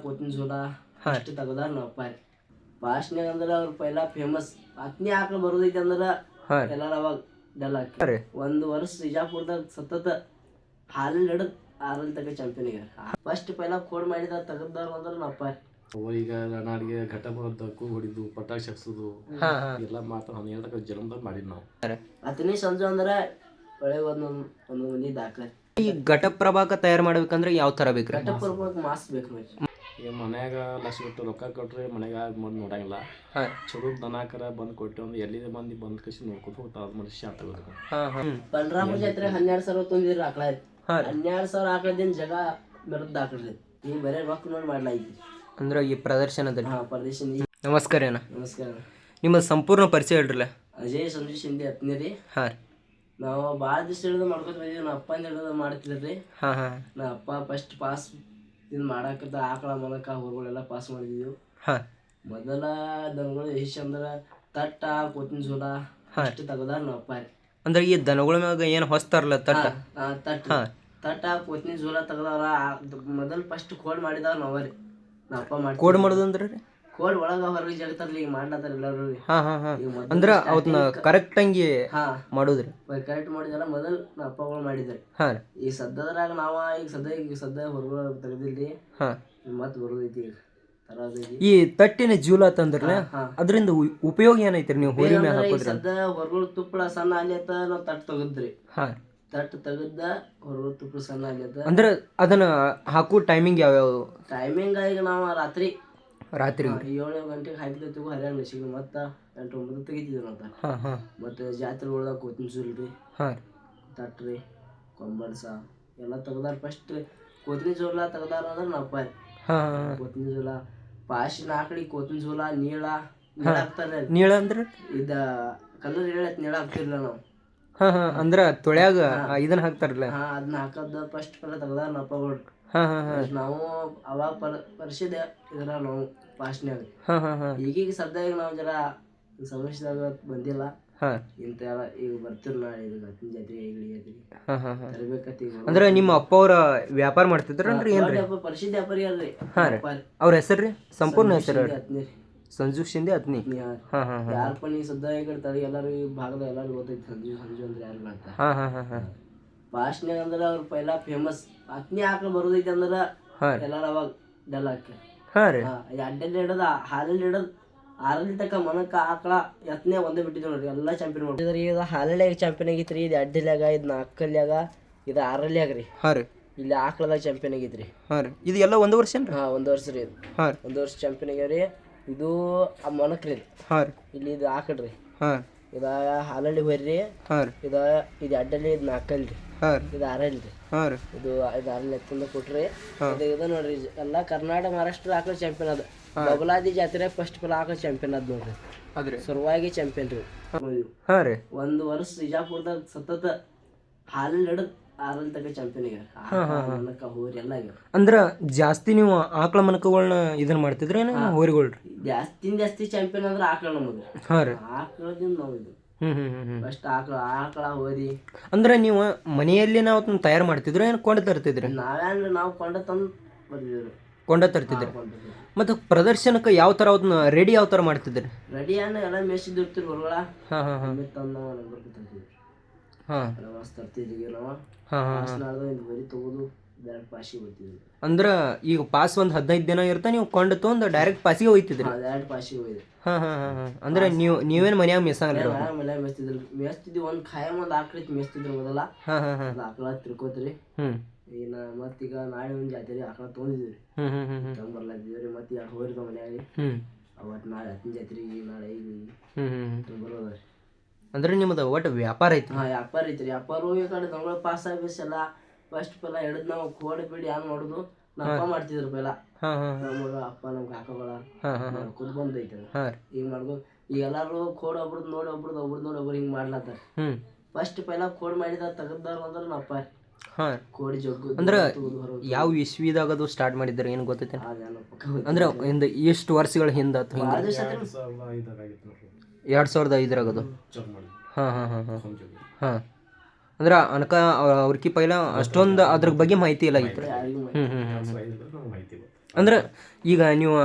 ಕೋತಿನ ಜೋಳ ಅಷ್ಟು ತೆಗ್ದಾರ ನಾವು ಫಾಸ್ಟ್ನಾಗ ಅಂದ್ರೆ ಅವ್ರು ಪೈಲಾ ಫೇಮಸ್ ಹತ್ತನೇ ಆಕಳ ಬರೋದೈತಿ ಅಂದ್ರೆ ಎಲ್ಲಾರ ಅವಾಗ ಡಲ್ ಹಾಕಿ 1 ವರ್ಷ ಬಿಜಾಪುರದಾಗ ಸತತ ಹಾಲಿನ ಹಿಡಿದು ಆರಲ್ಲಿ ತಗ ಚಾಂಪಿಯನ್ ಆಗ್ಯಾರ. ಫಸ್ಟ್ ಪೈಲಾ ಕೋಡ್ ಮಾಡಿದ ತೆಗದಾರ ಅಂದ್ರೆ ನಾವು ಈಗ ನಾಡಿಗೆ ಘಟ ಬರೋದು ಕೂಗು ಹೊಡಿದು ಪಟಾಕಿ ಹಚ್ಚೋದು ಎಲ್ಲ ಮಾತ್ರ 12 ಜನ್ಮದಾಗ ಮಾಡಿದ್ ನಾವು. ಹತ್ತನೇ ಸಂಜೆ ಅಂದ್ರೆ ಒಳಗೆ ಒಂದು ಮಂದಿ ದಾಖಲೆ. ಈ ಘಟಪ್ರಭಾಕ ತಯಾರು ಮಾಡ್ಬೇಕಂದ್ರೆ ಯಾವ ತರ ಬೇಕು? ಘಟಪ್ರಭಾಕ ಮಾಸ್ ಬೇಕು ನೋಡಿ. ಈಗ ಮನ್ಯಾಗ ಲಕ್ಷ ಕೊಟ್ಟು ರೊಕ್ಕ ಕೊಟ್ರೆ ಮನ್ಯಾಗ ಬಂದು ನೋಡಂಗಿಲ್ಲ. ಚಲೋ ದನಾಕರ ಬಂದು ಕೊಟ್ಟು ಒಂದು ಎಲ್ಲಿದೆ ಮಂದಿ ಬಂದ್ ಕಸಿ ನೋಡ್ಕೊತ ಹೋಗ್ತಾವ. ಅದು ಮನುಷ್ಯ ತಗೋಬೇಕು. ಬಲರಾಮ ಜಾತ್ರೆ 12,000 ತಂದಿದ್ರು ಆಕಳ. 12,000 ಆಕಳದಿಂದ ಜಗ ಮೆರದ್ ಆಕಳ್ರಿ. ಈಗ ಬರೇ ರೊಕ್ಕ ನೋಡಿ ಮಾಡ್ಲಾಯ್ತಿ ಅಂದ್ರೆ ಈ ಪ್ರದರ್ಶನದಲ್ಲಿ. ಪ್ರದರ್ಶನ. ನಮಸ್ಕಾರ ಅಣ್ಣ. ನಮಸ್ಕಾರ. ನಿಮ್ಮ ಸಂಪೂರ್ಣ ಪರಿಚಯ ಹೇಳ್ರಲ್ಲ. ಅಜಯ್ ಸಂಜು ಶಿಂದೆ ಹತ್ತನೇರಿ. ನಾವು ಭಾಳ ದಿವಸ ಹಿಡಿದು ಮಾಡ್ಕೊತ ಬಂದಿದ್ವಿ. ನಮ್ಮ ಅಪ್ಪ ಹಿಡಿದು ಮಾಡ್ತಿದ್ರಿ. ನಮ್ಮ ಅಪ್ಪ ಫಸ್ಟ್ ಪಾಸ್ ಇದು ಮಾಡಾಕತ್ತ ಆಕಳ ಮೂಲಕ ಹೊರಗಳೆಲ್ಲ ಪಾಸ್ ಮಾಡಿದ್ವಿ. ಮೊದಲ ದನಗಳು ಎಷ್ಟು ಅಂದ್ರೆ ತಟ್ಟ ಕೋತಿನ ಜೋಳ ಅಷ್ಟು ತೆಗ್ದಾರ ನಮ್ಮ ಅಪ್ಪ. ಅಂದ್ರೆ ಈ ದನಗಳ ಮ್ಯಾಗ ಏನು ಹೊಸ್ತಾರಲ್ಲ ತಟ್ಟ ಕೋತಿನ ಜೋಳ ತೆಗ್ದವ್ರ. ಮೊದಲು ಫಸ್ಟ್ ಕೋಡ್ ಮಾಡಿದವ್ರ ನಾವ್ರಿ. ನಮ್ಮ ಅಪ್ಪ ಮಾಡಿ ಕೋಡ್ ಮಾಡೋದಂದ್ರೆ ಕೋಡ್ ಒಳಗ ಹೊರಗೆ ಜಗತ್ತಾರಲ್ಲ ಈಗ ಮಾಡ್ಲತ್ತಾರ ಎಲ್ಲರೂ. ಅಂದ್ರ ಅವನ್ನ ಕರೆಕ್ಟ್ ಹಂಗಿ ಮಾಡುದ್ರಿ. ಕರೆಕ್ಟ್ ಮಾಡಿದಲ್ಲ ಮೊದಲು ನಮ್ಮ ಅಪ್ಪಗಳು ಮಾಡಿದ್ರಿ. ಈಗ ಸದ್ಯದ್ರಾಗ ನಾವ ಈಗ ಸದ್ಯ ಹೊರಗಳ ತೆಗ್ದಿಲ್ರಿ. ಮತ್ ಬರೋದೈತಿ ಈಗ ತರೋದೈತಿ. ಈ ತಟ್ಟಿನ ಜೂಲ ತಂದ್ರಲ್ಲ ಅದರಿಂದ ಉಪಯೋಗ ಏನೈತ್ರಿ? ನೀವು ಹೋರಿ ಮ್ಯಾಗ ಹಾಕೋದ್ರಿ. ಸದ್ಯ ಹೊರಗಳ ತುಪ್ಪಳ ಸಣ್ಣ ಅಲ್ಲಿ ಅಂತ ನಾವ್ ತಟ್ ತೆಗದ್ರಿ. ತಟ್ ತೆಗದ ಹೊರಗಳ ತುಪ್ಪಳ ಸಣ್ಣ ಅಲ್ಲಿ ಅಂತ. ಅಂದ್ರೆ ಅದನ್ನ ಹಾಕೋ ಟೈಮಿಂಗ್ ಯಾವ್ಯಾವ? ಟೈಮಿಂಗ್ ಈಗ ನಾವು ರಾತ್ರಿ 7 ಗಂಟೆಗೆ ಹಾಕಿದ್ವಿ. ಹರ್ಯಾಣ ಮೆಸಿಗೆ ಮತ್ತೆ 8-9 ತೆಗಿತಿದ್ವಿ ನಾವು. ಮತ್ತೆ ಜಾತ್ರೆ ಒಳಗ ಕೋತಿನ ಜೋಲ್ರಿ, ತಟ್ರಿ, ಕೊಂಬಡ್ಸ ಎಲ್ಲ ತೆಗ್ದಾರ. ಫಸ್ಟ್ ಕೋತಿನ ಜೋಳ ತೆಗ್ದಾರ ಅಂದ್ರೆ ನಾವು ಕೋತಿನ ಜೋಳ ಪಾಶಿನ ಆಕಳಿ ಕೋತಿನ ಜೋಳ ನೀಳ ಹಾಕ್ತಾರೆ. ನೀಳ ಅಂದ್ರೆ ಇದ ಕಲರ್ ಹೇಳತ್ ನೀಳ ಹಾಕ್ತಿರ್ಲಿಲ್ಲ ನಾವು. ಅಂದ್ರ ತೊಳ್ಯಾಗ ಇದನ್ನ ಹಾಕ್ತಾರಲ್ಲ ಅದನ್ನ ಹಾಕದ ಫಸ್ಟ್ ಪರ ತೆಗ್ದಾರ ನಮ್ಮ ಅಪ್ಪಗಳು. ನಾವು ಅವಾಗ ಪರಿಷದ ಇದ್ರ ನಾವು ಪಾಸ್ನ್ಯಾಗ. ಈಗೀಗ ಸದ್ಯ ನಾವು ಜರ ಸಮಸ್ಯೆದಾಗ ಬಂದಿಲ್ಲ. ಇಂತ ಈಗ ಬರ್ತಿರ್ ನಾಳೆ ಈಗ ಹತ್ತಿನ ಜಾತ್ರೆ ತರಬೇಕತ್ತಿ. ಅಂದ್ರೆ ನಿಮ್ಮ ಅಪ್ಪ ಅವ್ರ ವ್ಯಾಪಾರ ಮಾಡ್ತಿದ್ರನ್ರಿ? ಪರಿಷದ ವ್ಯಾಪಾರಿ ಅಲ್ರಿ. ಅವ್ರ ಹೆಸರ್ರಿ? ಸಂಪೂರ್ಣ ಹೆಸರು? ಸಂಜು ಶಿಂದೆ ಹತ್ನಿ. ಯಾರಪ್ಪ ನೀ ಸದ್ಯ ಈ ಕಡೆ ತಡಿ ಎಲ್ಲಾರು ಈ ಭಾಗದ ಎಲ್ಲಾರು ಗೊತ್ತೈತಿ ಸಂಜು ಅಂದ್ರೆ ಯಾರು ಮಾಡ್ತಾರ. ಪಾಸ್ನ್ಯಾಗ ಅಂದ್ರೆ ಅವ್ರು ಪೈಲಾ ಫೇಮಸ್ ಹತ್ತನೇ ಆಕಳ ಬರೋದೈತಿ ಅಂದ್ರೆ ಎಲ್ಲಾರ ಅವಾಗ ಡಲ್ ಹಾಕಿ ಅಡ್ಡಲ್ಲಿ ಹಿಡದ ಹಾಲಲ್ಲಿ ಹಿಡದ್ 6 ತಕ ಮನಕ್ಕ ಆಕಳ ಎತ್ತನೇ ಒಂದೇ ಬಿಟ್ಟಿದ್ವಿ ನೋಡ್ರಿ. ಎಲ್ಲಾ ಚಾಂಪಿಯನ್ ಮಾಡ್ತಿದ್ರಿ. ಇದು ಹಾಲಲ್ಯಾಗ ಚಾಂಪಿಯನ್ ಆಗೈತ್ರಿ. ಇದು ಅಡ್ಡಲ್ಯಾಗ, ಇದು 4ಕಲ್ಯಾಗ, ಇದು 6ಲ್ಯಾಗ ರೀ. ಇಲ್ಲಿ ಆಕಳದಾಗ ಚಾಂಪಿಯನ್ ಆಗೈತ್ರಿ. ಇದು ಎಲ್ಲ 1 ವರ್ಷ? 1 ವರ್ಷ ರೀ. ಇದು 1 ವರ್ಷ ಚಾಂಪಿಯನ್ ಆಗ್ಯಾವ್ರಿ. ಇದು ಆ ಮೊನಕ್ರಿ. ಇಲ್ಲಿ ಇದು ಆಕಳ್ರಿ. ಇದ ಹಾಲಲ್ಲಿ ಹೋಯ್ರಿ. ಇದು ಅಡ್ಡಲ್ಲಿ ಇದು 4ಕಲ್ರಿ. ಇದು 6ಲ್ರಿ. ಇದು 6 ಎತ್ತಿಂದ ಕೊಟ್ರಿ. ಇದು ನೋಡ್ರಿ ಎಲ್ಲಾ ಕರ್ನಾಟಕ ಮಹಾರಾಷ್ಟ್ರ ಆಕಳ ಚಾಂಪಿಯನ್ ಅದ. ಬಬಲಾದಿ ಜಾತ್ರೆ ಫಸ್ಟ್ ಪಲ ಆಕಳ ಚಾಂಪಿಯನ್ ಅದ್ ನೋಡ್ರಿ. ಸುರುವಾಗಿ ಚಾಂಪಿಯನ್ ರೀ. 1 ವರ್ಷ ಬಿಜಾಪುರದಾಗ ಸತತ ಹಾಲಿನ ಹಿಡಿದು 6 ತಗ ಚಾಂಪಿಯನ್ ಆಗ್ಯಾರ. ಹೋರಿ ಎಲ್ಲ ಆಗ್ಯಾವ. ಅಂದ್ರ ಜಾಸ್ತಿ ನೀವು ಆಕಳ ಮನಕಗಳನ್ನ ಇದನ್ನ ಮಾಡ್ತಿದ್ರಿ ಹೋರಿಗಳ್ರಿ? ಜಾಸ್ತಿ ಚಾಂಪಿಯನ್ ಅಂದ್ರೆ ಆಕಳ ನಮ್ಮದು. ಆಕಳದಿಂದ ನಾವು ಇದು ಫಸ್ಟ್ ಆಕಳ ಹೋರಿ. ಅಂದ್ರೆ ನೀವು ಮನೆಯಲ್ಲಿ ನಾವು ತಯಾರು ಮಾಡ್ತಿದ್ರು ಏನು ಕೊಂಡ ತರ್ತಿದ್ರಿ? ನಾವು ಕೊಂಡ ತಂದು ಬರ್ತಿದ್ರು. ಕೊಂಡ ತರ್ತಿದ್ರಿ. ಮತ್ತೆ ಪ್ರದರ್ಶನಕ್ಕೆ ಯಾವ ತರ ಅದನ್ನ ರೆಡಿ ಯಾವ ತರ ಮಾಡ್ತಿದ್ರಿ? ರೆಡಿ ಎಲ್ಲ ಮೇಸಿದಿರ್ತಿರಿ ಹೊರಗಳ ತಂದು ತರ್ತಿದ್ವಿ ನಾವು. ಹೋರಿ ತಗೋದು ಡೈರೆಕ್ಟ್ ಪಾಸಿಗೆ ಹೋಗ್ತಿದ್ವಿ. ಅಂದ್ರ ಈಗ ಪಾಸ್ 15 ದಿನ ಇರ್ತಾ ನೀವು ಕೊಂಡ ತಗೊಂಡ್ ಡೈರೆಕ್ಟ್ ಪಾಸಿಗೆ ಹೋಗ್ತಿದ್ರಿ? ಡೈರೆಕ್ಟ್ ಪಾಸಿಗೆ ಹೋಯ್ತು. ಅಂದ್ರೆ ನೀವೇನ್ ಮನ್ಯಾಗ ಮೇಸಂಗ್ರಿ? ಮನ್ಯಾಗ ಮೇಸ್ತಿದ್ವಿ. ಒಂದ್ ಖಾಯಂ ಒಂದ್ ಆಕಳ ಮೇಸ್ತಿದ್ರು ಮೊದಲ. ಆಕಳ ತಿರ್ಕೋತ್ರಿ. ಮತ್ತೀಗ ನಾಳೆ ಒಂದ್ ಜಾತ್ರೆ ಆಕಳ ತಗೊಂಡಿದ್ವಿ. ಬರ್ಲಾತಿದ್ವಿ. ಮತ್ತೆ 2 ಹೋರಿ ಮನ್ಯಾಗ. ಅವತ್ ನಾಳೆ ಹತ್ತಿನ ಜಾತ್ರೆಗೆ ನಾಳೆ ಈಗ ಬರೋದ್ರಿ. ಅಂದ್ರೆ ನಿಮ್ದು ಒಟ್ಟು ವ್ಯಾಪಾರ ಐತಿ? ವ್ಯಾಪಾರ ಐತ್ರಿ. ವ್ಯಾಪಾರ ಹೋಗಿ ಕಡೆ ದೊಂಗಳ ಪಾಸ್ ಆಗಿಸ್ ಎಲ್ಲ ಫಸ್ಟ್ ಪೆಲ್ಲ ಹಿಡಿದ್ ನಾವು ಕೋಡಿ ಬಿಡಿ ಏನ್ ಮಾಡುದು ನಮ್ಮ ಅಪ್ಪ ಮಾಡ್ತಿದ್ರು ಪೆಲ್ಲ. ಅಪ್ಪ ನಮ್ ಕಾಕಗಳ ಕುದ್ ಬಂದೈತೆ ಈಗ ಮಾಡ್ಬೋದು. ಈಗ ಎಲ್ಲಾರು ಕೋಡ್ ಒಬ್ರದ್ ನೋಡಿ ಒಬ್ರು ಹಿಂಗ್ ಮಾಡ್ಲತ್ತಾರ. ಫಸ್ಟ್ ಪೆಲ್ಲ ಕೋಡ್ ಮಾಡಿದ ತೆಗದಾರ ಅಂದ್ರೆ ನಮ್ಮ ಅಪ್ಪ ಕೋಡಿ ಜಗ್ಗು. ಅಂದ್ರ ಯಾವ ಇಸ್ವಿದಾಗ ಅದು ಸ್ಟಾರ್ಟ್ ಮಾಡಿದ್ರ ಏನ್ ಗೊತ್ತೈತೆ? ಅಂದ್ರೆ ಎಷ್ಟು ವರ್ಷಗಳ ಹಿಂದ? 2005 ಅದು. ಅಂದ್ರ ಅನ್ಕ ಅವ್ರಕಿ ಪೈಲ ಅಷ್ಟೊಂದು ಅದ್ರ ಬಗ್ಗೆ ಮಾಹಿತಿ ಇಲ್ಲ ಐತ್ರಿ. ಅಂದ್ರೆ ಈಗ ನೀವು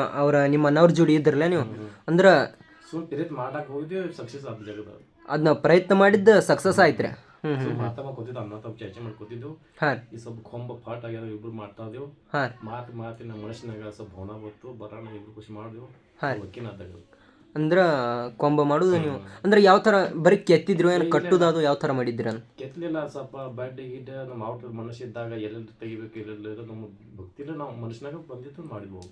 ನಿಮ್ಮ ಅಣ್ಣವ್ರ ಜೋಡಿ ಇದ್ರಲ್ಲ ನೀವು ಅಂದ್ರೆ ಸುಮ್ ಪಿರಿತ್ ಮಾಡಕ್ ಹೋಗಿದ್ವಿ ಸಕ್ಸಸ್ ಆದ ಜಗದ ಅದನ್ನ ಪ್ರಯತ್ನ ಮಾಡಿದ್ದ ಸಕ್ಸಸ್ ಆಯ್ತ್ರಿ. ಮಾತಾಡ ಕೂತಿದ್ದು ಅನ್ನ ತಮ್ಮ ಚರ್ಚೆ ಮಾಡ್ಕೊತಿದ್ದು ಈ ಸ್ವಲ್ಪ ಕೊಂಬ ಪಾಟ್ ಆಗ್ಯಾದ ಇಬ್ರು ಮಾಡ್ತಾ ಇದೇವು ಮಾತಿನ ಮನಸ್ಸಿನಾಗ ಸ್ವಲ್ಪ ಭವನ ಬತ್ತು ಬರೋಣ ಇಬ್ರು ಖುಷಿ ಮಾಡಿದೆವು ಒಕ್ಕಿನಾದಾಗ ಅಂದ್ರ ಕೊಂಬ ಮಾಡುದು ನೀವು ಅಂದ್ರೆ ಯಾವ ತರ ಬರೀ ಕೆತ್ತಿದ್ರು ಏನು ಕಟ್ಟುದು ಅದು ಯಾವ ತರ ಮಾಡಿದ್ರ ಕೆತ್ತಲಿಲ್ಲ ಸ್ವಲ್ಪ ಬಡ್ಡಿ ಗಿಡ್ಡ ನಮ್ಮ ಔಟ್ ಮನಸ್ಸಿದ್ದಾಗ ಎಲ್ಲೆಲ್ಲಿ ತೆಗಿಬೇಕು ಎಲ್ಲೆಲ್ಲ ನಮ್ಮ ಭಕ್ತಿಲ್ಲ ನಾವು ಮನುಷ್ಯನಾಗ ಬಂದಿದ್ದು ಮಾಡಿದ್ವು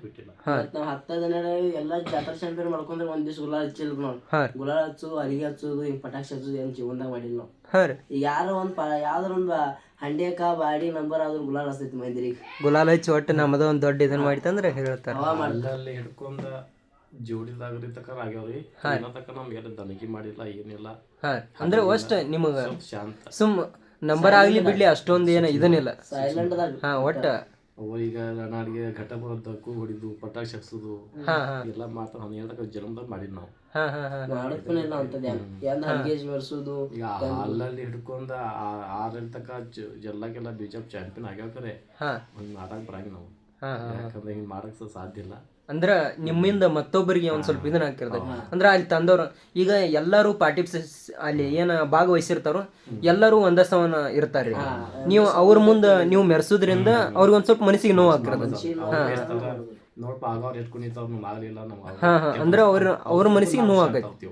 ಬಿಟ್ಟಿಲ್ಲ. ನಾವ್ 10 ದಿನ ಎಲ್ಲ ಜಾತ್ರಾ ಚಾಂಪಿಯನ್ ಮಾಡ್ಕೊಂಡ್ರೆ ಒಂದ್ ದಿವ್ಸ ಗುಲಾಲ್ ಹಚ್ಚಿಲ್ಲ ನಾವು. ಗುಲಾಲ್ ಹಚ್ಚೋದು ಅರಿಗಿ ಹಚ್ಚೋದು ಹಿಂಗ್ ಪಟಾಕ್ಷಿ ಹಚ್ಚೋದು ಏನ್ ಜೀವನದಾಗ ಮಾಡಿಲ್ಲ ನಾವು. ಈಗ ಯಾರೋ ಯಾವ್ದಾರ ಒಂದ್ ಹಂಡ್ಯಾಕ ಬಾಡಿ ನಂಬರ್ ಆದ್ರೂ ಗುಲಾಲ್ ಹಚ್ಚತೈತಿ ಮಂದಿರಿಗೆ. ಗುಲಾಲ್ ಹಚ್ಚಿ ಒಟ್ಟು ನಮ್ಮದ ಒಂದ್ ದೊಡ್ಡ ಇದನ್ನ ಮಾಡಿತಂದ್ರೆ ಹೇಳ್ತಾರ ಅಲ್ಲಿ ಹಿಡ್ಕೊಂಡ ಜೋಡಿದಾಗ್ರಿ ತಕ ಆಗ್ಯಾವ್ರಿ ತಕ ನಮ್ಗೆ ಎಲ್ಲ ದನಗಿ ಮಾಡಿಲ್ಲ ಏನಿಲ್ಲ. ಅಂದ್ರೆ ಅಷ್ಟ ನಿಮಗ ಶಾಂತ ಸುಮ್ ನಂಬರ್ ಆಗ್ಲಿ ಬಿಡ್ಲಿ ಅಷ್ಟೊಂದ್ ಏನ ಇದನ್ನಿಲ್ಲ ಸೈಲೆಂಟ್ ಒಟ್ಟ ಈಗ ನಾಡಿಗೆ ಘಟ ಬರೋದ ಕೂ ಹೊಡಿದು ಪಟಾಕ್ಷಿ ಹಚ್ಚೋದು ಎಲ್ಲ ಮಾತ್ರ ಹೇಳ್ದಕ್ಕ ಜನ್ಮದಾಗ ಮಾಡಿದ್ ನಾವು. ಮಾಡಕ್ಕೂನಿಲ್ಲ ಅಂತದ್ ಎಂಗೇಜ್ ಬರ್ಸೋದು ಈಗ ಅಲ್ಲಲ್ಲಿ ಹಿಡ್ಕೊಂಡ 6 ತಕ ಜಲ್ಲಾಗೆಲ್ಲ ಬಿಜೆಪಿ ಚಾಂಪಿಯನ್ ಆಗ್ಯಾವ್ಕರೆ ಹಂಗ್ ಆಡಕ್ ಬರಂಗ ನಾವು ಯಾಕಂದ್ರೆ ಹಿಂಗ್ ಮಾಡಕ್ ಸಾಧ್ಯ ಇಲ್ಲ. ಅಂದ್ರ ನಿಮ್ಮಿಂದ ಮತ್ತೊಬ್ಬರಿಗೆ ಒಂದ್ ಸ್ವಲ್ಪ ಇದನ್ನ ಹಾಕಿರ್ತದೆ. ಅಂದ್ರ ಅಲ್ಲಿ ತಂದವ್ರು ಈಗ ಎಲ್ಲರೂ ಅಲ್ಲಿ ಏನ ಭಾಗವಹಿಸಿರ್ತಾರೋ ಎಲ್ಲರೂ ಒಂದಸ್ತವನ್ನ ಇರ್ತಾರ್ರಿ. ನೀವು ಅವ್ರ ಮುಂದ ನೀವು ಮೆರೆಸೋದ್ರಿಂದ ಅವ್ರಿಗೆ ಒಂದ್ ಸ್ವಲ್ಪ ಮನಸ್ಸಿಗೆ ನೋವು ಆಗ್ತಿರೋದು. ನೋಡ್ಪ ಆಗವ್ರು ಎಷ್ಟು ಕುಣಿತಾವ್ ಆಗ್ಲಿಲ್ಲ ಅಂದ್ರೆ ಅವ್ರ ಮನಸ್ಸಿಗೆ ನೋವು ಆಗೈತಿ.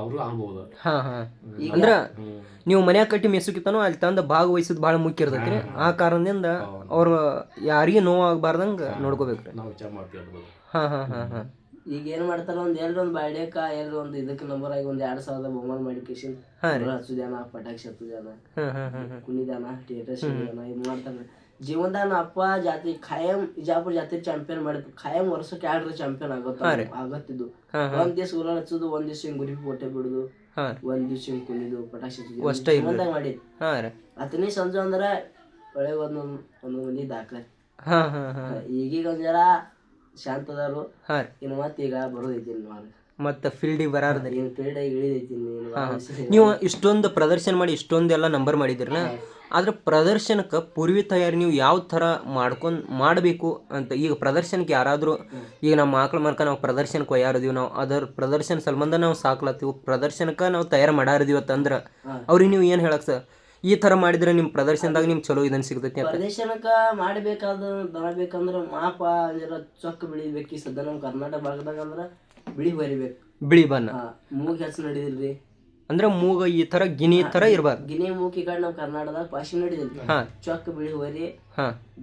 ಅವರು ಆಗ್ಬಹುದು. ಅಂದ್ರ ನೀವು ಮನ್ಯಾಗ ಕಟ್ಟಿ ಮೆಸುಕಿತಾನೋ ಅಲ್ಲಿ ತಂದ ಭಾಗವಹಿಸೋದು ಬಹಳ ಮುಖ್ಯ ಇರ್ತೈತ್ರಿ. ಆ ಕಾರಣದಿಂದ ಅವ್ರು ಯಾರಿಗೆ ನೋವು ಆಗ್ಬಾರ್ದಂಗ ನೋಡ್ಕೋಬೇಕ್ರಿ. ಈಗ ಏನ್ ಮಾಡ್ತಾರ ಒಂದ್ ಬಾಡ್ಯಾಕ ಎಲ್ರು ಒಂದ್ ಇದಕ್ಕೆ ನಂಬರ್ ಆಗಿ 2,000 ಬಹುಮಾನ ಮಾಡಿ ಕಿಶನ್ ಹಚ್ಚುದಾನ ಪಟಾಕ್ಷಿ ಹಚ್ಚುದಾನ ಕುಣಿದಾನ ಥಿಯೇಟರ್ ಸಿಗುದಾನ ಇದು ಮಾಡ್ತಾರ. ಜೀವನದಾಗ ಅಪ್ಪ ಜಾತಿ ಖಾಯಂ ಇಜಾಪುರ ಜಾತಿ ಚಾಂಪಿಯನ್ ಮಾಡಿದ್ದು ಖಾಯಂ ವರ್ಷಕ್ಕೆ 2 ಚಾಂಪಿಯನ್ ಆಗತ್ತಿದ್ದು. ಒಂದ್ ದಿವ್ಸ ಗುಲಾಲ್ ಹಚ್ಚೋದು ಒಂದ್ ದಿವ್ಸ ಹಿಂಗ್ ಗುರಿ ಫೋಟೋ ಬಿಡುದು ಒಂದ್ ದಿವ್ಸ ಹಿಂಗ್ ಕುಣಿದು ಪಟಾಕ್ಷಿ ಜೀವನದಾಗ ಮಾಡಿದ್. ಅತನೇ ಸಂಜೆ ಅಂದ್ರ ಒಳ್ಳೆ ಒಂದೊಂದ್ ಮಂದಿ ದಾಖಲೆ. ಈಗೀಗ ಒಂದ್ ಜರ ಶಾಂತ ಅದಾರು ಇನ್ನು ಮತ್ ಈಗ ಬರೋದೈತಿ ಮತ್ತ ಫೀಲ್ಡಿಗೆ ಬರಾರ್ದ ಫೀಲ್ಡ್ ಇಳಿದೈತಿ. ನೀವು ಇಷ್ಟೊಂದು ಪ್ರದರ್ಶನ ಮಾಡಿ ಇಷ್ಟೊಂದೆಲ್ಲ ನಂಬರ್ ಮಾಡಿದ್ರಲ್ಲ, ಆದ್ರೆ ಪ್ರದರ್ಶನಕ್ಕೆ ಪೂರ್ವಿ ತಯಾರಿ ನೀವು ಯಾವ ಥರ ಮಾಡಬೇಕು ಅಂತ ಈಗ ಪ್ರದರ್ಶನಕ್ಕೆ ಯಾರಾದರೂ ಈಗ ನಮ್ಮ ಮಕ್ಳ ಮನ್ಕ ನಾವು ಪ್ರದರ್ಶನಕ್ಕೆ ಒಯ್ಯಾರದೀವಿ, ನಾವು ಅದರ ಪ್ರದರ್ಶನ ಸಂಬಂಧ ನಾವು ಸಾಕ್ಲತ್ತೀವಿ, ಪ್ರದರ್ಶನಕ್ಕೆ ನಾವು ತಯಾರು ಮಾಡಾರದೀವಿ ಅಂತಂದ್ರೆ ಅವ್ರಿಗೆ ನೀವು ಏನು ಹೇಳಕ್ ಸರ್ ಈ ಥರ ಮಾಡಿದ್ರೆ ನಿಮ್ಮ ಪ್ರದರ್ಶನದಾಗ ನಿಮ್ಗೆ ಚಲೋ ಇದನ್ನು ಸಿಗ್ತೈತಿ? ಪ್ರದರ್ಶನಕ್ಕೆ ಮಾಡಬೇಕಾದ ದನ ಬೇಕಂದ್ರೆ ಮಾಪ ಚೊಕ್ಕ ಬೆಳಿಬೇಕು. ಈ ಸದ್ಯ ನಮ್ಮ ಕರ್ನಾಟಕ ಭಾಗದಾಗ ಅಂದ್ರೆ ಬಿಳಿ ಬರಿಬೇಕು, ಬಿಳಿ ಬಣ್ಣ ಮೂಗ್ ಹೆಚ್ಚು ನಡಿದಿಲ್ರಿ. ಅಂದ್ರೆ ಮೂಗ ಈ ತರ ಗಿನಿ ತರ ಇರ್ಬಾರ್ದು. ಗಿನಿ ಮೂಕಿ ಕಡೆ ನಾವ್ ಕರ್ನಾಟಕದಾಗ ಪಾಶಿ ನಡಿದಿಲ್ರಿ. ಚೊಕ್ಕ ಬಿಳಿ ಹೊರಿ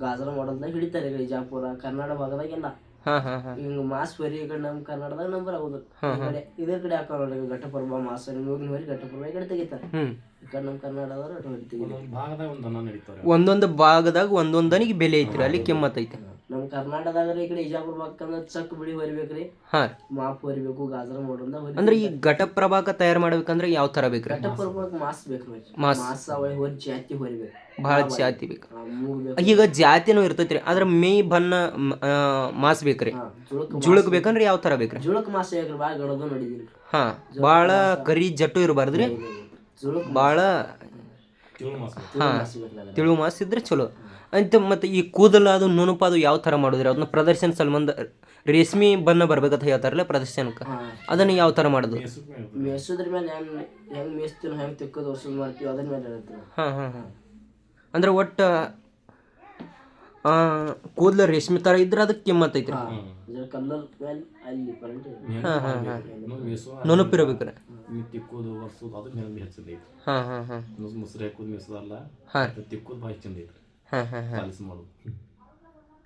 ಗಾಜರ ಮಾಡೋದ್ದಾಗ ಹಿಡಿತಾರೆ ಬಿಜಾಪುರ ಕರ್ನಾಟಕ ಭಾಗದಾಗೆಲ್ಲ. ಹಿಂಗ ಮಾಸ್ ಹೊರಿ ಈ ಕಡೆ ನಮ್ ಕರ್ನಾಟಕದಾಗ ನಂಬರ್ ಆಗುದು. ಇದೇ ಕಡೆ ಹಾಕೋ ಘಟಪರ್ವ ಮಾಸ್ ಹೊರಿ ಮೂಗಿನ ಹೊರಿ ಘಟಪರ್ವ ಈ ಕಡೆ ತೆಗಿತಾರೆ. ಈ ಕಡೆ ನಮ್ ಕರ್ನಾಟಕದವ್ರು ಒಂದೊಂದು ಭಾಗದಾಗ ಒಂದೊಂದನಿಗೆ ಬೆಲೆ ಐತ್ರಿ, ಅಲ್ಲಿ ಕಿಮ್ಮತ್ ಐತಿ. ನಮ್ ಕರ್ನಾಟಕದಾಗ ಈ ಕಡೆ ಇಜಾಪುರ ಭಾಗಕ್ಕಂದ್ರ ಚಕ್ ಬಿಳಿ ಹೊರಿಬೇಕ್ರಿ, ಮಾಪ್ ಹೊರಿಬೇಕು, ಗಾಜರ ಮಾಡೋದ. ಅಂದ್ರೆ ಈ ಘಟಪ್ರಭಾಕ ತಯಾರು ಮಾಡ್ಬೇಕಂದ್ರೆ ಯಾವ ತರ ಬೇಕ್ರಿ? ಘಟಪ್ರಭಾಕ ಮಾಸ್ ಬೇಕ್ರಿ, ಮಾಸ್ ಹೊರಿ ಜಾತಿ ಹೊರಿಬೇಕು, ಬಹಳ ಜಾತಿ ಬೇಕು. ಈಗ ಜಾತಿನೂ ಇರ್ತೈತ್ರಿ, ಆದ್ರ ಮೇ ಬಣ್ಣ ಮಾಸ್ ಬೇಕ್ರಿ. ಜುಳಕ್ ಬೇಕಂದ್ರೆ ಯಾವ ತರ ಬೇಕ್ರಿ? ಜುಳಕ್ ಮಾಸ್ ಬೇಕ್ರಿ, ಬಾಳ ಗಡದು ನಡಿದಿಲ್ರಿ. ಬಾಳ ಕರಿ ಜಟ್ಟು ಇರಬಾರ್ದ್ರಿ, ಬಾಳ ತಿಳು ಮಾಸ್ ಇದ್ರೆ ಚಲೋ ಅಂತ. ಮತ್ತೆ ಈ ಕೂದಲ ಅದು ನುಣುಪ ಅದು ಯಾವ ತರ ಮಾಡೋದ್ರಿ? ಅದನ್ನ ಪ್ರದರ್ಶನ ಸಂಬಂಧ ರೇಷ್ಮೆ ಬಣ್ಣ ಬರ್ಬೇಕಂತ ಹೇಳ್ತಾರಲ್ಲ ಪ್ರದರ್ಶನಕ್ಕೆ, ಅದನ್ನ ಯಾವ ತರ ಮಾಡೋದು? ಮೇಸೋದ್ರ ಮೇಲೆ ಹೆಂಗ್ ಮೇಸ್ತೀವಿ ಹೆಂಗ್ ತಿಕ್ಕೋದು ವರ್ಷ ಮಾಡ್ತೀವಿ ಅದ್ರ ಮೇಲೆ ಹೇಳ್ತೀವಿ. ಅಂದ್ರೆ ಒಟ್ಟ ಕೂದಲ ರೇಷ್ಮೆ ತರ ಇದ್ರೆ ಅದಕ್ಕೆ ಕಿಮ್ಮತ್ ಐತ್ರಿ. ನುಣುಪಿರ್ಬೇಕ್ರಿ. ತಿಕ್ಕೋದು ವರ್ಷದ ಅದ್ರ ಮೇಲೆ ಹೆಚ್ಚದೈತಿ. ಮುಸ್ರಿ ಹಾಕೋದು ಮೆಸದಲ್ಲ, ತಿಕ್ಕೋದು ಭಾಳ ಚಂದ ಐತ್ರಿ. ಪಾಲಿಸ್ ಮಾಡೋದು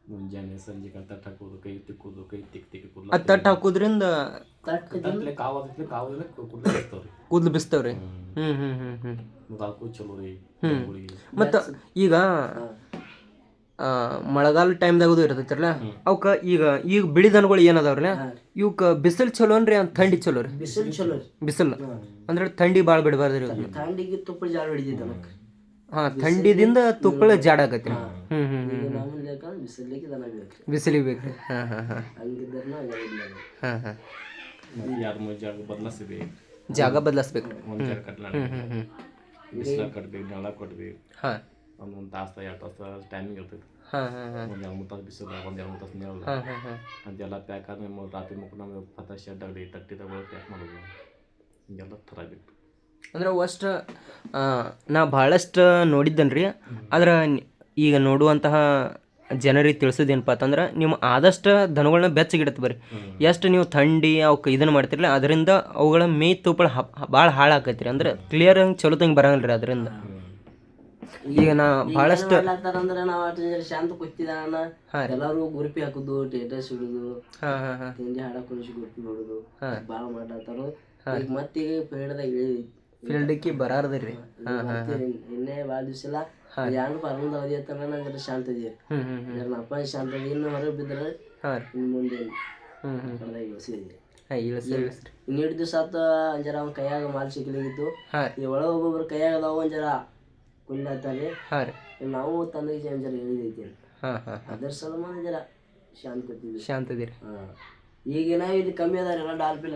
ಮುಂಜಾನೆ ಸಂಜೆ ತಟ್ಟು ಹಾಕೋದು, ಕೈ ತಿಕ್ಕೋದು, ಕೈ ತಿಕ್ಕಿ ತಟ್ಟು ಹಾಕೋದ್ರಿಂದ ಕೂದಲು ಬಿಸ್ತಾವ್ರಿ. ಚಲೋ ರೀ. ಮತ್ತ ಈಗ ಮಳೆಗಾಲ ಟೈಮ್ದಾಗದು ಇರ್ತೈತಿರಲ್ಲ, ಅವಕ್ಕ ಈಗ ಬಿಳಿ ದನಗಳು ಏನದಾವ್ರಲ್ಲ ಇವಕ್ಕ ಬಿಸಿಲು ಚಲೋ ಅನ್ರಿ ಥಂಡಿ ಚಲೋ ರೀ? ಬಿಸಿಲು ಚಲೋ. ಬಿಸಿಲು ಅಂದ್ರೆ ಥಂಡಿ ಭಾಳ ಬಿಡಬಾರ್ದ್ರಿ. ಥಂಡಿಗೆ ತುಪ್ಪ ಜಾಡ ಹಿಡಿದಿದ್ದ ಥಂಡಿದಿಂದ ತುಪ್ಪಳ ಜಾಡ ಆಗತ್ರಿ. ಬಿಸಿಲಿಗೆ ಬೇಕ್ರಿ. ಜಾಗ ಬದಲಾಯಿಸ್ಬೇಕು. ಬಿಸಿಲ ಕಟ್ಬೇಕು, ನೆಲ ಕಟ್ಬೇಕು. ಒಂದೊಂದು ತಾಸ 2 ತಾಸ ಟೈಮಿಂಗ್ ಇರ್ತೈತಿ. ಹಾಂ ಹಾಂ ಹಾಂ ಒಂದು 2-3 ತಾಸು ಬಿಸಿಲು, ಒಂದು 2-3 ತಾಸು ನೆರಳು ಹಾಂ ಹಾಂ ಹಾಂ ಅದೆಲ್ಲ ಪ್ಯಾಕ್ ಆದ ನಮ್ಮ ರಾತ್ರಿ ಮುಖ ನಮಗೆ ಪತ್ತ ಶೆಡ್ ಆಗಲಿ ತಟ್ಟಿ ತಗೊಳ್ಳೋ ಪ್ಯಾಕ್ ಮಾಡೋದು ಹಿಂಗೆಲ್ಲ ಥರ ಬಿಟ್ಟು ಅಂದ್ರೆ ಅಷ್ಟು ನಾ ಭಾಳಷ್ಟು ನೋಡಿದ್ದೇನೆ ರೀ. ಆದ್ರೆ ಈಗ ನೋಡುವಂತಹ ಜನರಿಗೆ ತಿಳಿಸೋದೇನಪ್ಪ ಅಂತಂದ್ರೆ ನೀವು ಆದಷ್ಟು ದನಗಳನ್ನ ಬೆಚ್ಚಗಿಡತ್ತೆ ಬರ್ರಿ. ಎಷ್ಟು ನೀವು ಥಂಡಿ ಅವಕ್ಕೆ ಇದನ್ನು ಮಾಡ್ತಿರಲ್ಲ ಅದರಿಂದ ಅವುಗಳ ಮೈ ತುಪ್ಪಳ ಭಾಳ ಹಾಳಾಕೈತಿ ರೀ. ಅಂದ್ರೆ ಕ್ಲಿಯರ್ ಹಂಗೆ ಚಲೋ ತಂಗೆ ಬರಂಗಿಲ್ಲ ರೀ ಅದರಿಂದ. ಈಗ ನಾ ಭಾಳಷ್ಟು ಅಂದ್ರೆ ನಾವು ಶಾಂತ ಕೂತಿದಾನ ಎಲ್ಲಾರು ಗುರುಪಿ ಹಾಕುದು, ಟೇಟಸ್ ಇಡುದು, ತಿಂಡಿ ಹಾಡ ಕುಣಿಸಿ ಗುರುಪಿ ಹೊಡುದು ಬಾಳ ಮಾಡ್ಲತ್ತಾರು. ಈಗ ಮತ್ತೀಗ ಫೀಲ್ಡ್ದಾಗ ಫೀಲ್ಡ್ಗೆ ಬರಾರ್ದ್ರಿ. ಇನ್ನೇ ಭಾಳ ದಿವಸ ಇಲ್ಲ ಯಾರು ಬರಂದ ಅವಧಿ ಐತಂದ್ರೆ ನಂಗೆ ಶಾಂತ ಇದೀರಿ. ನಪ್ಪ ಶಾಂತ ಇನ್ನು ಹೊರಗೆ ಬಿದ್ರೆ ಇನ್ನು ಮುಂದೆ ಇಳಿಸಿದ್ರಿ. ಇನ್ನೆರಡು ದಿವಸ ಆತ ಒಂಜರ ಅವ್ನ ಕೈಯಾಗ ಮಾಲ್ ಸಿಗ್ಲಿಗಿತ್ತು. ಈ ಒಳಗೆ ಒಬ್ಬೊಬ್ರು ಕೈಯಾಗ ಅದಾವ ಒಂಜರ ಕುಂಡಾತಾರೆ. ನಾವು ತಂದಿಗೆ ಒಂಜರ ಹೇಳಿದೈತಿ ಅದ್ರ ಸಲುವಾಗಿ ಜರ ಶಾಂತ ಕೂತಿದ್ವಿ. ಶಾಂತ ಇದೀರಿ. ಈಗಿನ ಇದು ಕಮ್ಮಿ ಅದಾರ ಡಾಲ್ಫಿನ್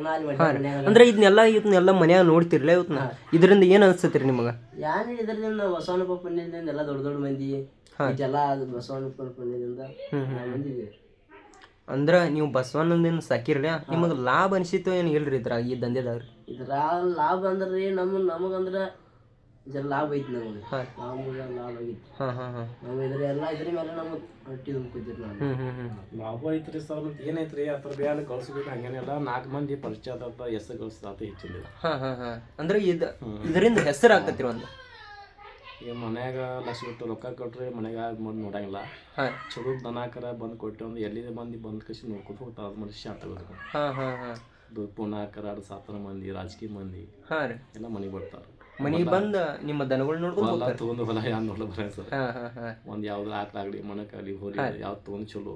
ಅಂದ್ರೆ ಇದನ್ನೆಲ್ಲ ಮನ್ಯಾಗ ನೋಡ್ತಿರ್ಲ ಇವತ್ನ ಇದರಿಂದ ಏನ್ ಅನ್ಸತ್ರಿ ನಿಮಗ? ಯಾರು ಇದರಿಂದ ಬಸವನಪ್ಪ ಪುಣ್ಯದಿಂದ ಎಲ್ಲ ದೊಡ್ಡ ದೊಡ್ಡ ಮಂದಿ ಇದೆಲ್ಲ ಬಸವನಪ್ಪ ಪುಣ್ಯದಿಂದ ಬಂದಿದ್ದೀವಿ. ಅಂದ್ರ ನೀವು ಬಸವಣ್ಣನ ಸಾಕಿರ್ಲ ನಿಮಗ ಲಾಭ ಅನ್ಸಿತ್ತು ಏನ್ ಇಲ್ರಿ ಇದ್ರ ಈ ದಂಧೆದಾಗ್ರಿ? ಇದ್ರ ಲಾಭ ಅಂದ್ರಿ ನಮಗಂದ್ರ ಜರ ಲಾಭ ಐತಿ ನಮಗೆ. ಲಾಭ ಐತಿ. ನಾವು ಇದ್ರ ಮೇಲೆ ನಮ್ಮ ಹೊಟ್ಟಿ ತುಂಬ್ಕೊತೀವಿ ನಾವು. ಲಾಭ ಐತ್ರಿ ಸರ್. ಮತ್ತೆ ಏನೈತ್ರಿ ಅದ್ರ ಬೇರೆ ಕಳ್ಸ್ಬೇಕು ಹಂಗೇನೆಲ್ಲ 4 ಮಂದಿ ಪರಿಚಯ ಆದ ಹೆಸರು ಗಳಿಸ್ತಾತ ಹೆಚ್ಚಿಲ್ಲ. ಅಂದ್ರೆ ಇದರಿಂದ ಹೆಸರು ಆಗ್ತೈತಿ. ಒಂದು ಈಗ ಮನ್ಯಾಗ ಲಕ್ಷ ಬಿಟ್ಟು ರೊಕ್ಕ ಕೊಟ್ರೆ ಮನೆಯಾಗ ಬಂದು ನೋಡಂಗಿಲ್ಲ. ಚಲೋ ದನಾಕರ ಬಂದು ಕೊಟ್ಟು ಒಂದು ಎಲ್ಲಿದೆ ಮಂದಿ ಬಂದು ಕಸಿ ನೋಡ್ಕೊತ ಹೋಗ್ತಾರ. ಅದು ಮನುಷ್ಯ ಆಗ್ತದೆ. ಪುಣಾಕರ 2 ಮಂದಿ ರಾಜಕೀಯ ಮಂದಿ ಎಲ್ಲ ಮನೆಗೆ ಬರ್ತಾರೆ. ಮನೆಗೆ ಬಂದ ನಿಮ್ಮ ದನಗಳು ನೋಡ್ಕೊಂಡು ತಗೊಂಡು ಹೊಲ ಯಾರು ನೋಡ್ಲ ಬರ ಸರ್. ಒಂದ್ ಯಾವ್ದು ಆಕಳಾಗ್ಲಿ ಮಣಕಾಗ್ಲಿ ಹೋರಿ ಯಾವ್ದು ತಗೊಂಡ್ ಚಲೋ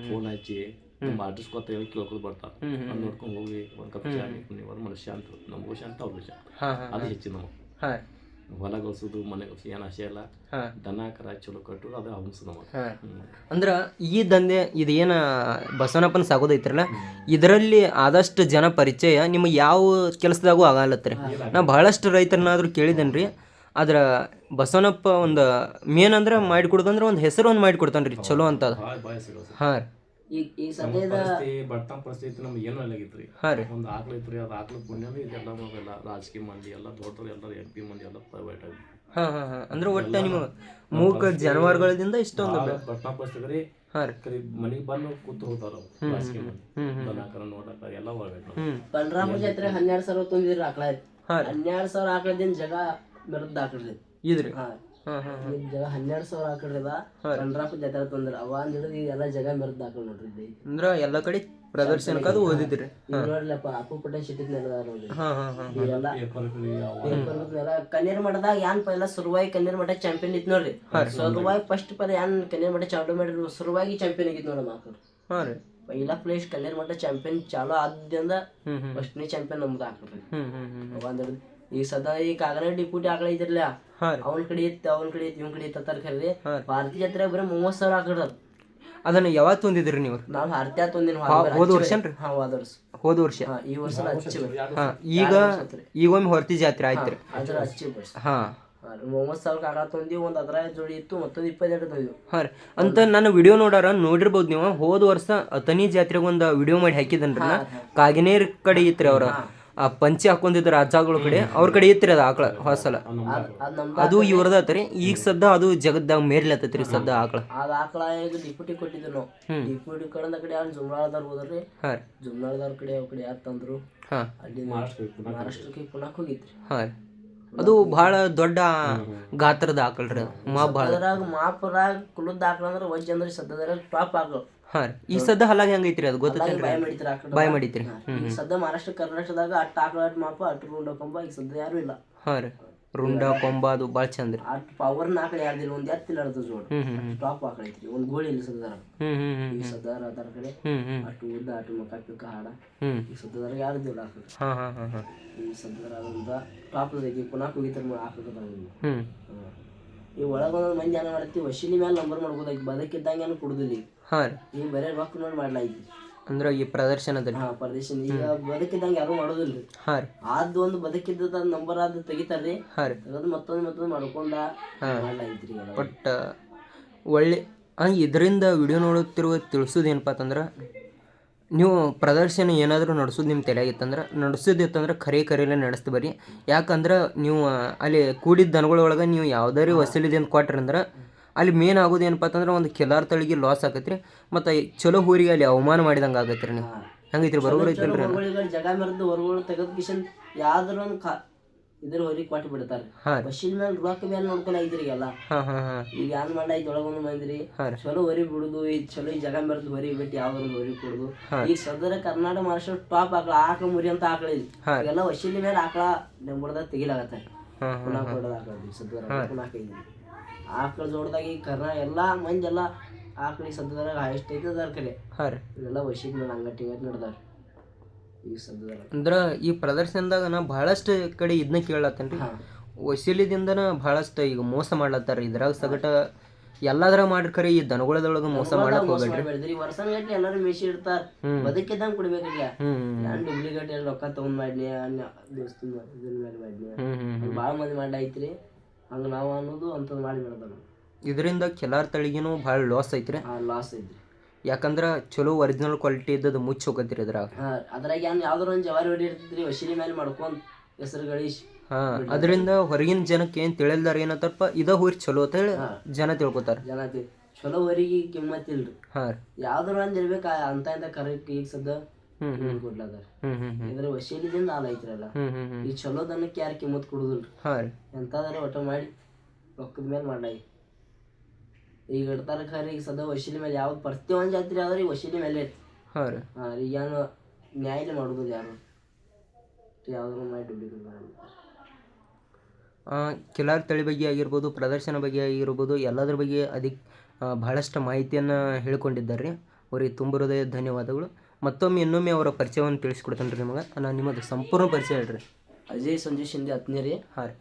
ಫೋನ್ ಹಚ್ಚಿ ನಮ್ಮ ಅಡ್ರೆಸ್ ಗೊತ್ತ ಹೇಳಿ ಕೇಳ್ಕೊತ ಬರ್ತಾರ. ಅದು ನೋಡ್ಕೊಂಡು ಹೋಗಿ ಒಂದ್ ಕಪ್ ಚಾ ನೀವು ಮನುಷ್ಯ ಅಂತ ನಮಗೂ ಶಾಂತ ಅವ್ರಿಗೂ ಶಾಂತ. ಅದು ಹೆಚ್ಚು ನಮಗೆ ಹೊಲ ಗಳಿಸೋದು ಮನೆ ಗಳಿಸೋದು ಏನು ಆಸೆ ಇಲ್ಲ. ದನ ಕರ ಚಲೋ ಕಟ್ಟು ಅದು ಹಂಸ ನಮಗೆ. ಅಂದ್ರ ಈ ದಂಧೆ ಇದೇನ ಬಸವನಪ್ಪನ ಸಾಗೋದೈತ್ರಲ್ಲ ಇದರಲ್ಲಿ ಆದಷ್ಟು ಜನ ಪರಿಚಯ ನಿಮಗೆ ಯಾವ ಕೆಲಸದಾಗೂ ಆಗಲತ್ರಿ. ನಾ ಬಹಳಷ್ಟು ರೈತರನ್ನಾದ್ರೂ ಕೇಳಿದೇನ್ರಿ. ಆದ್ರ ಬಸವನಪ್ಪ ಒಂದು ಮೇನ್ ಅಂದ್ರೆ ಮಾಡಿಕೊಡೋದಂದ್ರೆ ಒಂದು ಹೆಸರು ಒಂದು ಮಾಡಿಕೊಡ್ತಾನ್ರಿ ಚಲೋ ಅಂತ. ಹಾಂ ಈ ಸದ್ಯದ ಬರ್ತನ ಪರಿಸ್ಥಿತಿ ನಮ್ಗೆ ಏನೂ ಅಲ್ಲಾಗಿತ್ರಿ. ಒಂದು ಆಕಳ ಇತ್ರಿ. ಅದು ಆಕಳ ಪುಣ್ಯ ಇದೆಲ್ಲ ನಾವೆಲ್ಲ ರಾಜಕೀಯ ಮಂದಿ ಎಲ್ಲ ದೊಡ್ಡವ್ರು ಎಲ್ಲರೂ MP ಮಂದಿ ಎಲ್ಲ ಪ್ರೈವೇಟ್ ಆಗಿ. ಅಂದ್ರೆ ಒಟ್ಟು ನಿಮಗೆ ಮೂಕ ಜಾನುವಾರುಗಳಿಂದ ಇಷ್ಟೊಂದು ಬರ್ತನ ಪರಿಸ್ಥಿತಿ ರೀ. ಮನೆಗೆ ಬಂದು ಕೂತು ಹೋಗ್ತಾರ ರಾಜಕೀಯ ಮಂದಿ ದನಕರ ನೋಡಕ ಎಲ್ಲ ಹೋಗ್ಬೇಕು. ಪಂಡ್ರಾಪುರ ಜಾತ್ರೆ 12,000 ತಂದಿದ್ರಿ ಆಕಳ. 12,000 ಆಕಳದಿಂದ ಜಗ ಮೆರದ್ ಆಕಳ್ರಿ ಇದ್ರಿ. ಜಗ 12,000 ಆಕಳ್ರಿದ ಪಂಡ್ರಾಪುರ ಜಾತ್ರೆ ತಂದ್ರ ಅವ ಹಿಡಿದು ಎಲ್ಲ ಜಗ ಮೆರದ್ ಆಕಳ ನೋಡ್ರಿ. ಅಂದ್ರ ಎಲ್ಲ ಕಡೆ ಪ್ರದರ್ಶನಕ್ಕೆ ಅದು ಓದಿದ್ರಿ. ನೋಡ್ಲಪ್ಪ ಅಪ್ಪು ಪುಟ್ಟ ಸಿಟ್ಟಿದ್ ನೆಲದ ನೋಡ್ರಿ. ಕನ್ನೇರ್ ಮಠದಾಗ ಯಾನ್ ಪೈಲ ಸುರುವಾಗಿ ಕನ್ನೇರ್ ಮಠ ಚಾಂಪಿಯನ್ ಇತ್ತು ನೋಡ್ರಿ. ಸುರುವಾಗಿ ಫಸ್ಟ್ ಪದ ಯಾನ್ ಕನ್ನೇರ್ ಮಠ ಚಾಲು ಮಾಡಿದ್ರು ಸುರುವಾಗಿ ಚಾಂಪಿಯನ್ ಆಗಿತ್ತು ನೋಡಮ್ಮ ಆಕಳು. पहिला प्लेस कन्नेर मठ ಚಾಂಪಿಯನ್ ಚಾಲೂ ಆದ್ದಿಂದ ಫಸ್ಟ್ನೇ ಚಾಂಪಿಯನ್ ನಮ್ದು ಹಾಕ್ರಿ. ಅಂದ್ರೆ ಈ ಸದಾ ಈ ಕಾಗನ ಡಿಪುಟಿ ಆಕಳ ಐತಿರ್ಲ ಅವನ ಕಡೆ ಇತ್ತು ಇವನ್ ಕಡೆ ಇತ್ತ ಖರೀದಿ ಭಾರತೀಯ ಜಾತ್ರೆ ಬರೀ 30,000 ಹಾಕಿಡ್ರ. ಅದನ್ನ ಯಾವತ್ತು ತಂದಿದ್ರಿ ನೀವು? ನಾವು ಭಾರತೀಯ ತಂದಿನ ಹೋದ ವರ್ಷ. ಹೋದ ವರ್ಷ ಈ ವರ್ಷ ಈಗ ಒಮ್ಮೆ ಹೊರತಿ ಜಾತ್ರೆ ಆಯ್ತ್ರಿ. ಅದ್ರ ಹಚ್ಚಿ ಹಾ 30,000 ಕಾಗ ತಂದಿವಿ. ಒಂದು ಅದರ ಜೋಡಿ ಇತ್ತು ಮತ್ತೊಂದು 22 ತಂದಿವಿ. ಅಂತ ನನ್ನ ವಿಡಿಯೋ ನೋಡಿರ್ಬೋದು ನೀವು. ಹೋದ ವರ್ಷ ಅತನಿ ಜಾತ್ರೆಗೆ ಒಂದು ವಿಡಿಯೋ ಮಾಡಿ ಹಾಕಿದನ್ರಿ. ಕಾಗಿನೇರ್ ಕಡೆ ಇತ್ರಿ ಅವ್ರ ಆ ಪಂಚಿ ಹಾಕೊಂಡಿದ್ರ ರಾಜಾಗಳ ಕಡೆ ಅವ್ರ ಕಡೆ ಇತ್ರಿ ಅದ ಆಕಳ ಹೊಸಲ. ಅದು ಇವ್ರದತ್ರಿ. ಈಗ ಸದ್ದ ಅದು ಜಗದ್ದಾಗ ಮೇರ್ಲತ್ತೈತ್ರಿ ಸದ್ದ ಆಕಳ. ಅದ ಆಕಳ ಈಗ ಡಿಪ್ಯೂಟಿ ಕೊಟ್ಟಿದ್ರು ನಾವು. ಡಿಪ್ಯೂಟಿ ಕಡೆ ಯಾರು ಜುಮ್ನಾಳದವ್ರು ಹೋದ್ರಿ. ಜುಮ್ನಾಳದವ್ರ ಕಡೆ ಅವ್ರ ಕಡೆ ಯಾರು ತಂದ್ರು ಅಲ್ಲಿ ಮಹಾರಾಷ್ಟ್ರಕ್ಕೆ ಪುನಃ ಹೋಗಿತ್ರಿ. ಅದು ಬಹಳ ದೊಡ್ಡ ಗಾತ್ರದ ಆಕಳ್ರಿ. ಮಾಪುರಾಗ ಕುಲದ ಆಕಳ ಅಂದ್ರೆ ವಜ್ಜ ಅಂದ್ರೆ ಸದ್ಯದಾಗ ಟಾಪ್ ಆಕಳ. ಈ ಸದ್ದ ಹಲ್ಲಾಗ ಹೆಂಗೈತ್ರಿ ಅದು ಗೊತ್ತೈತ್ರಿ? ಬಾಯ್ ಮಾಡಿತ್ರಿ. ಈಗ ಸದ್ಯ ಮಹಾರಾಷ್ಟ್ರ ಕರ್ನಾಟಕದಾಗ ಅಟ್ ಆಕಳ ಅಟ್ ಮಾಪ ಅಟ್ ರುಂಡ ಕೊಂಬ ಈಗ ಸದ್ಯ ಯಾರು ಇಲ್ಲ. ರುಂಡ ಕೊಂಬ ಅದು ಬಾಳ ಚಂದ್ರಿ. ಅಟ್ ಪವರ್ ಆಕಳ ಯಾರ್ದಿಲ್ಲ. ಒಂದ್ ಎತ್ತಿಲ್ಲ ಅರ್ಧ ಜೋಡ್ ಟಾಪ್ ಆಕಳ ಐತ್ರಿ. ಒಂದ್ ಗೋಳಿ ಇಲ್ಲ ಸದ್ಯದಾರ. ಈ ಸದ್ಯಾರ ಅದರ ಕಡೆ ಅಟ್ಟು ಉದ್ದ ಅಟ್ಟು ಮಕ್ಕ ಪಿಕ್ಕ ಹಾಡ ಈ ಸದ್ಯದಾರ ಯಾರ್ದಿಲ್ಲ ಆಕಳ. ಈ ಸದ್ಯದಾರ ಟಾಪ್ ಐತಿ. ಪುನಃ ಹೋಗಿತಾರ ಆಕಳ. ಈ ಒಳಗೊಂದ್ ಮಂದಿ ಏನ ಮಾಡತ್ತಿ ವಶಿಲಿ ಮೇಲೆ ನಂಬರ್ ಮಾಡ್ಬೋದಾಗಿ ಬದಕಿದ್ದಂಗ ಏನು ಕುಡುದಿಲ್ಲ. ಈಗ ಬರೇ ರೊಕ್ಕ ನೋಡಿ ಮಾಡ್ಲಾಯ್ತಿ. ಅಂದ್ರ ಈ ಪ್ರದರ್ಶನದಲ್ಲಿ ಪ್ರದರ್ಶನ ಈಗ ಬದುಕಿದಂಗ ಯಾರು ಮಾಡೋದಿಲ್ರಿ. ಆದ್ ಒಂದು ಬದುಕಿದ್ದ ನಂಬರ್ ಆದ್ ತೆಗಿತಾರ್ರಿ. ಅದು ಮತ್ತೊಂದ್ ಮಾಡ್ಕೊಂಡ ಮಾಡ್ಲಾಯ್ತ್ರಿ. ಬಟ್ ಒಳ್ಳೆ ಇದರಿಂದ ವಿಡಿಯೋ ನೋಡುತ್ತಿರುವ ತಿಳಿಸೋದು ಏನಪ್ಪ ಅಂತಂದ್ರೆ, ನೀವು ಪ್ರದರ್ಶನ ಏನಾದರೂ ನಡೆಸೋದು ನಿಮ್ಮ ತಲೆಯಾಗಿತ್ತಂದ್ರೆ ನಡೆಸೋದಿತ್ತಂದ್ರೆ ಕರೆಯಲ್ಲೇ ನಡೆಸ್ತು ಬರ್ರಿ. ಯಾಕಂದ್ರೆ ನೀವು ಅಲ್ಲಿ ಕೂಡಿದ್ದ ದನಗಳೊಳಗೆ ನೀವು ಯಾವುದೇ ವಸೂಲಿದಿಂದ ಕೊಟ್ರಿ ಅಂದ್ರೆ ಅಲ್ಲಿ ಮೇನ್ ಆಗೋದು ಏನಪ್ಪ ಅಂತಂದ್ರೆ ಒಂದು ಕಿಲಾರ್ ತಳಿಗೆ ಲಾಸ್ ಆಕೈತ್ರಿ, ಮತ್ತು ಚಲೋ ಊರಿಗೆ ಅಲ್ಲಿ ಅವಮಾನ ಮಾಡಿದಂಗೆ ಆಗೈತ್ರಿ. ನೀವು ಹಂಗೈತ್ರಿ, ಬರೋಬರ್ ಐತಲ್ರಿ? ಜಗ ಮೆರೆದು ಹೊರಗಳು ತೆಗೆದ ಕಿಶನ್ ಯಾವ್ದಾರ ಒಂದು ಇದ್ರ ಹೊರಗೆ ಕೊಟ್ಟು ಬಿಡ್ತಾರೆ. ಬಸ್ಸಿನ ಮೇಲೆ ರೊಕ್ಕ ಮೇಲೆ ನೋಡ್ಕೊಂಡು ಐತ್ರಿಗೆಲ್ಲ. ಈಗ ಏನ್ ಮಾಡೈತಿ ಒಳಗೊಂದು ಮಂದಿರಿ ಚಲೋ ಹೊರಿ ಬಿಡುದು, ಈ ಚಲೋ ಈ ಜಗ ಮೆರೆದು ಹೊರಿ ಬಿಟ್ಟು ಯಾವ್ದೊಂದು ಹೊರಿ ಕೊಡುದು. ಈಗ ಸದರ ಕರ್ನಾಟಕ ಮಹಾರಾಷ್ಟ್ರ ಟಾಪ್ ಆಕಳ ಮುರಿ ಅಂತ ಆಕಳ ಇಲ್ಲ, ಎಲ್ಲ ವಶೀಲಿ ಮೇಲೆ ಆಕಳ ನೆಂಬಡ್ದಾಗ ತೆಗಿಲಾಗತ್ತಾರೆ. ಪುನಃ ಕೊಡೋದು ಆಕಳ ಸದ್ವರ ಪುನಃ ಆಕಳ ಜೋಡ್ದಾಗ ಈ ಎಲ್ಲಾ ಮಂದಿ ಎಲ್ಲ ಆಕಳಿಗೆ ಸದ್ಯದಾಗ ಎಷ್ಟು ಐತದಾರ ಕರೆ ಇವೆಲ್ಲ ವಶೀಲಿ ಮೇಲೆ ಅಂಗಟ್ಟಿ ನಡೆದಾರ ಈಗ ಸದ್ಯದಾಗ. ಅಂದ್ರೆ ಈ ಪ್ರದರ್ಶನದಾಗ ನಾ ಬಹಳಷ್ಟು ಕಡೆ ಇದನ್ನ ಕೇಳತ್ತೇನ್ರಿ, ವಸೀಲಿದಿಂದನ ಬಹಳಷ್ಟು ಈಗ ಮೋಸ ಮಾಡ್ಲತ್ತಾರ. ಇದ್ರಾಗ ಸಗಟ ಎಲ್ಲಾದ್ರ ಮಾಡ್ರಿ ಖರೆ ಈ ದನಗಳದೊಳಗ ಮೋಸ ಮಾಡಕ್ ಹೋಗ್ಬೇಡ್ರಿ. ವರ್ಷಗಟ್ಲೆ ಎಲ್ಲರೂ ಮೇಸಿ ಇಡ್ತಾರ, ಬದುಕಿದ್ದಂಗ ಕೊಡ್ಬೇಕಿಲ್ಲ. ನಾನ್ ಡುಪ್ಲಿಕೇಟ್ ಎಲ್ಲ ರೊಕ್ಕ ತಗೊಂಡ್ ಮಾಡ್ಲಿ ದೋಸ್ತಿ ಮೇಲೆ ಮಾಡ್ಲಿ ಬಾಳ ಮಂದಿ ಮಾಡೈತ್ರಿ. ಹಂಗ ನಾವು ಅನ್ನೋದು ಅಂತದ್ ಮಾಡಿ ಬಿಡದ. ಇದರಿಂದ ಕಿಲಾರ್ ತಳಿಗಿನೂ ಭಾಳ ಲಾಸ್ ಐತ್ರಿ. ಲಾಸ್ ಐತ್ರಿ, ಯಾಕಂದ್ರ ಚಲೋ ಒರಿಜಿನಲ್ ಕ್ವಾಲಿಟಿ ಇದ್ದದ್ದು ಮುಚ್ಚಿ ಹೋಗತ್ರಿ ಅದ್ರಾಗ. ಅದ್ರಾಗ ಯಾವ್ದಾರ ಒಂದ್ ಜವಾರಿ ಹೊಡಿ ಇರ್ತೈತ್ರಿ, ವಶೀಲಿ ಮೇಲೆ ಮಾಡ್ಕೊಂಡ್ ಹೆಸರು ಗಳಿಸಿ. ಅದರಿಂದ ಹೊರಗಿನ ಜನಕ್ಕೆ ಏನ್ ತಿಳಿಲ್ದಾರ ಏನತ್ತಪ್ಪ ಇದ ಹೋರಿ ಚಲೋ ಅಂತ ಹೇಳಿ ಜನ ತಿಳ್ಕೊತಾರ. ಚಲೋ ಹೊರಿಗೆ ಕಿಮ್ಮತ್ ಇಲ್ರಿ. ಯಾವ್ದಾರ ಒಂದ್ ಇರ್ಬೇಕ ಅಂತ ಇಂತ ಕರೆಕ್ಟ್ ಈಗ ಸದ್ದ ಕೊಡ್ಲದಾರ. ಇದ್ರ ವಶೀಲಿದಿಂದ ಹಾಲ್ ಐತ್ರಲ್ಲ, ಈ ಚಲೋ ದನಕ್ಕೆ ಯಾರು ಕಿಮ್ಮತ್ ಕೊಡುದಿಲ್ರಿ. ಎಂತಾದಾರ ಒಟ್ಟ ಮಾಡಿ ರೊಕ್ಕದ ಮೇಲೆ ಮಾಡ್ಲಾಗಿ ಈಗ ಇಡ್ತಾರ ಖರೆ. ಈಗ ಸದ್ದ ವಶೀಲಿ ಮೇಲೆ ಯಾವ್ದು ಪ್ರತಿಯೊಂದ್ ಜಾತ್ರೆ ಆದ್ರೆ ಈಗ ವಶೀಲಿ ಮೇಲೆ ಈಗ ಏನು ನ್ಯಾಯ ಮಾಡುದಿಲ್ಲ ಯಾರು, ಯಾವ್ದಾರು ಮಾಡಿ ದುಡ್ಡಿಗೆ ಮಾಡಿ. ಕಿಲಾರ್ ತಳಿ ಬಗ್ಗೆ ಆಗಿರ್ಬೋದು, ಪ್ರದರ್ಶನ ಬಗ್ಗೆ ಆಗಿರ್ಬೋದು, ಎಲ್ಲದ್ರ ಬಗ್ಗೆ ಬಹಳಷ್ಟು ಮಾಹಿತಿಯನ್ನು ಹೇಳ್ಕೊಂಡಿದ್ದಾರೆ. ಅವ್ರಿಗೆ ತುಂಬ ಹೃದಯ ಧನ್ಯವಾದಗಳು. ಮತ್ತೊಮ್ಮೆ ಇನ್ನೊಮ್ಮೆ ಅವರ ಪರಿಚಯವನ್ನು ತಿಳಿಸ್ಕೊಡ್ತೇನೆ ರೀ ನಿಮಗೆ. ನಾನು ನಿಮ್ಮದು ಸಂಪೂರ್ಣ ಪರಿಚಯ ಹೇಳ್ರಿ. ಅಜಯ್ ಸಂಜಯ್ ಶಿಂದೆ ಹತ್ನೇರಿ. ಹಾಂ ರೀ.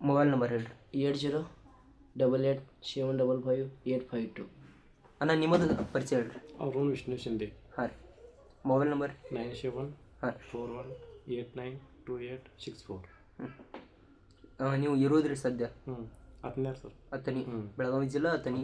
ಮೊಬೈಲ್ ನಂಬರ್ ಹೇಳ್ರಿ. 8088755852. ಅಣ್ಣ ನಿಮ್ಮದು ಪರಿಚಯ ಹೇಳ್ರಿ. ಅರುಣ್ ವಿಷ್ಣು ಶಿಂದೆ. ಹಾಂ ರೀ. Mobile number 9741892864. ನೀವು ಇರೋದ್ರಿ ಸದ್ಯ ಹತ್ತನೇ ಸರ್. ಅತ್ತನಿ, ಬೆಳಗಾವಿ ಜಿಲ್ಲಾ ಅತ್ತನಿ.